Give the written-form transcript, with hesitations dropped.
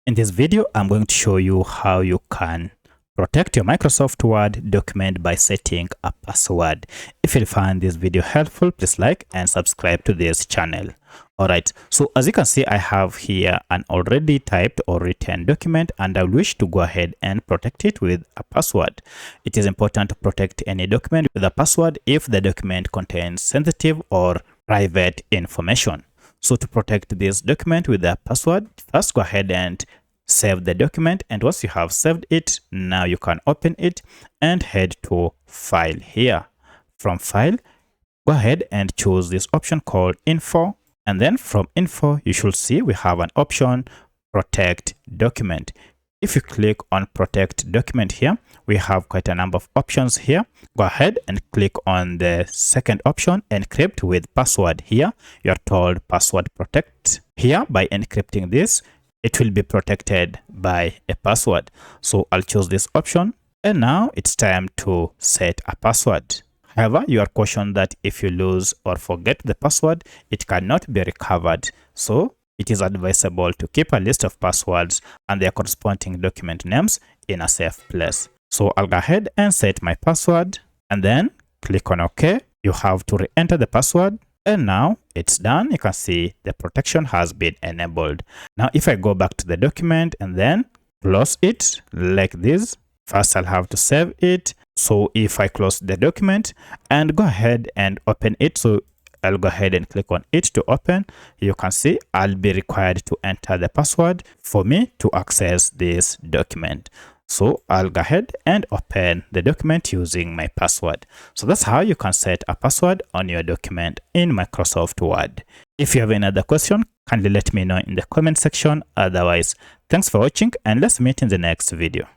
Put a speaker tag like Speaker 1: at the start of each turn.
Speaker 1: In this video, I'm going to show you how you can protect your Microsoft Word document by setting a password. If you find this video helpful, please like and subscribe to this channel. Alright, so as you can see, I have here an already typed or written document and I wish to go ahead and protect it with a password. It is important to protect any document with a password if the document contains sensitive or private information. So to protect this document with a password, first go ahead and save the document, and once you have saved it, now you can open it and head to File here. From File, go ahead and choose this option called Info, and then from Info you should see we have an option Protect Document. If you click on Protect Document here, we have quite a number of options here. Go ahead and click on the second option, Encrypt with Password. Here you are told Password Protect. Here, by encrypting this, it will be protected by a password. So I'll choose this option, and now it's time to set a password. However, you are cautioned that if you lose or forget the password, it cannot be recovered. So it is advisable to keep a list of passwords and their corresponding document names in a safe place. So I'll go ahead and set my password and then click on OK. You have to re-enter the password. And now it's done. You can see the protection has been enabled. Now, if I go back to the document and then close it like this, first I'll have to save it. So if I close the document and go ahead and open it, so I'll go ahead and click on it to open, you can see I'll be required to enter the password for me to access this document. So I'll go ahead and open the document using my password. So that's how you can set a password on your document in Microsoft Word. If you have any other question, kindly let me know in the comment section. Otherwise, thanks for watching and let's meet in the next video.